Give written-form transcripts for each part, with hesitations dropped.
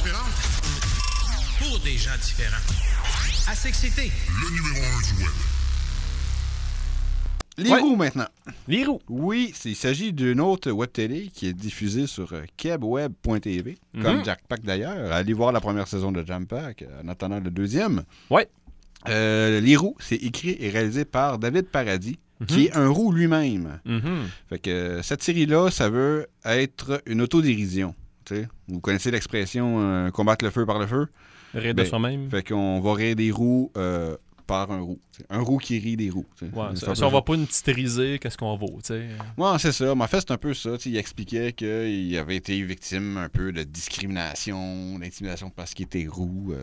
différente pour des gens différents. ASecCité, le numéro 1 du web. Les roues maintenant. Les roues. Oui, il s'agit d'une autre web télé qui est diffusée sur kebweb.tv, comme Jackpack d'ailleurs. Allez voir la première saison de Jackpack en attendant le deuxième. Ouais. Les roues, c'est écrit et réalisé par David Paradis, qui est un roux lui-même. Fait que cette série-là, ça veut être une autodérision. T'sais. Vous connaissez l'expression combattre le feu par le feu? Rire de soi-même. Fait qu'on va rire des roues par un roux. T'sais. Un roux qui rit des roues. Ouais, si on va pas une petite risée, qu'est-ce qu'on vaut? Ouais, c'est ça. Mais en fait, c'est un peu ça. Il expliquait qu'il avait été victime un peu de discrimination, d'intimidation parce qu'il était roux.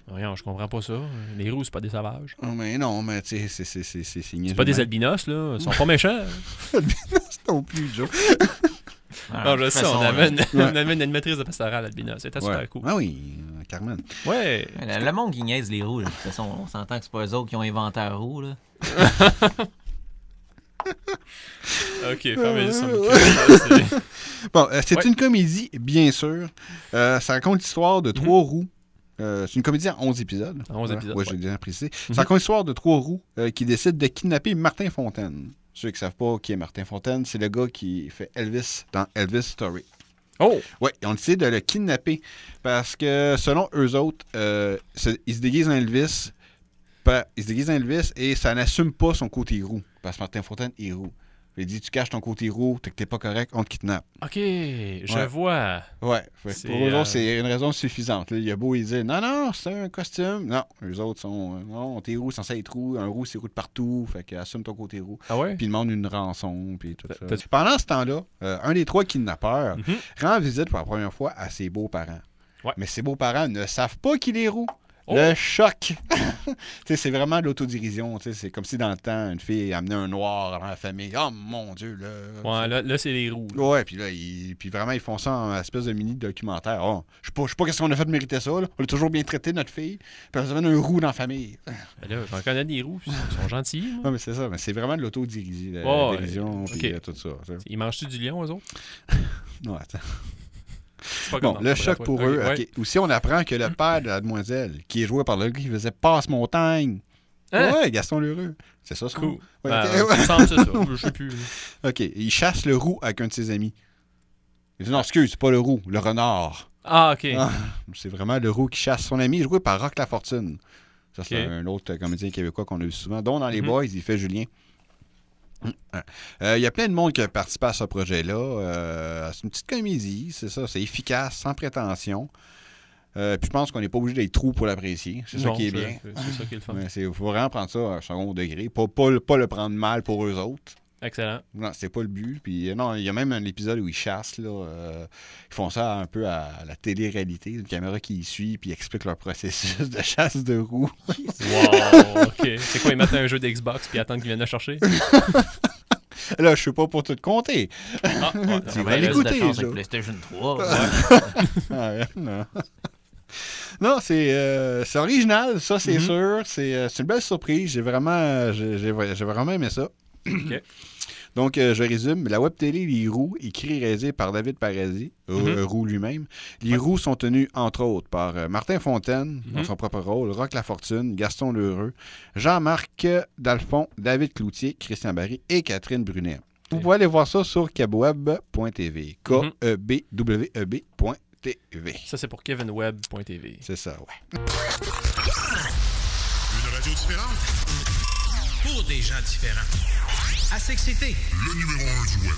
Voyons, je comprends pas ça. Les roues, c'est pas des sauvages. Oh, mais non, mais tu sais, c'est pas des albinos, là. Ils sont pas méchants. Albinos non plus, Joe. Non, je sais, on amène une animatrice de pastorale albinos. C'était super cool. Ah oui, Carmen. Ouais. Le monde qui niaise les roues, là. De toute façon, on s'entend que c'est pas eux autres qui ont inventé la roue, là. OK, fermez son micro. Bon, c'est une comédie, bien sûr. Ça raconte l'histoire de trois roues. C'est une comédie en 11 épisodes. 11 épisodes. Oui, j'ai déjà précisé. Ça raconte l'histoire de trois roues qui décident de kidnapper Martin Fontaine. Ceux qui ne savent pas qui est Martin Fontaine, c'est le gars qui fait Elvis dans Elvis Story. Oh! Oui, on décide de le kidnapper parce que, selon eux autres, ils se déguisent en Elvis. Il se déguise en Elvis et ça n'assume pas son côté roux. Parce que Martin Fontaine est roux. Il dit, tu caches ton côté roux, que t'es pas correct, on te kidnappe. OK, je vois. Ouais, pour eux autres, c'est une raison suffisante. Là, il y a beau, ils disent, non, c'est un costume. Non, eux autres sont, non, t'es roux, censé être roux. Un roux, c'est roux de partout. Fait qu'assume ton côté roux. Ah ouais? Puis ils demandent une rançon, puis tout ça. Pendant ce temps-là, un des trois kidnappeurs rend visite pour la première fois à ses beaux-parents. Ouais. Mais ses beaux-parents ne savent pas qu'il est roux. Oh. Le choc! C'est vraiment de l'autodérision. C'est comme si dans le temps, une fille amenait un noir dans la famille. Oh mon Dieu! Là, ouais, là c'est les roues. Là. Ouais, puis vraiment, ils font ça en espèce de mini-documentaire. Oh, je sais pas qu'est-ce qu'on a fait de mériter ça. Là. On a toujours bien traité notre fille. Puis on a un roux dans la famille. Ben là, j'en connais des roues. Ils sont gentils. Non, mais c'est ça. Mais c'est vraiment de l'autodérision. Puis tout ça. T'sais. Ils mangent-tu du lion, eux autres? Non, attends. Bon, le choc pour eux. Okay. Aussi, on apprend que le père de la demoiselle, qui est joué par le gars qui faisait Passe-Montagne. Hein? Ouais, Gaston Lheureux. C'est ça, son cool. Ouais, c'est ça. Je sais plus. OK. Il chasse le roux avec un de ses amis. Il dit non, excuse, c'est pas le roux, le renard. Ah, OK. C'est vraiment le roux qui chasse son ami, joué par Roch Lafortune. Ça, c'est un autre comédien québécois qu'on a vu souvent, dont dans Les Boys, il fait Julien. Il y a plein de monde qui a participé à ce projet-là. C'est une petite comédie, c'est ça, c'est efficace, sans prétention. Puis je pense qu'on n'est pas obligé d'être trou pour l'apprécier. C'est ça qui est bien. C'est ça qui est le fun. Il faut vraiment prendre ça à second degré, pas le prendre mal pour eux autres. Excellent. Non, c'est pas le but. Puis non, il y a même un épisode où ils chassent. Là, ils font ça un peu à la télé-réalité. Une caméra qui suit puis explique leur processus de chasse de roues. Wow, OK. C'est quoi, ils mettent un jeu d'Xbox puis attendent qu'ils viennent le chercher? Là, je sais pas pour tout compter. Tu vas l'écouter. Avec PlayStation 3. Non. Non, c'est original, ça, c'est sûr. C'est une belle surprise. J'ai vraiment aimé ça. Okay. Donc, je résume. La web télé Les Roues, écrit et réalisé par David Paradis, Roux lui-même. Les Roues sont tenus, entre autres, par Martin Fontaine, dans son propre rôle, Roch Lafortune, Gaston Lheureux, Jean-Marc Dalphon, David Cloutier, Christian Barry et Catherine Brunet. Vous pouvez aller voir ça sur kebweb.tv. KEBWEB.tv. Ça, c'est pour kevinweb.tv. C'est ça, ouais. Une radio différente pour des gens différents. ASecCité, le numéro 1 du web.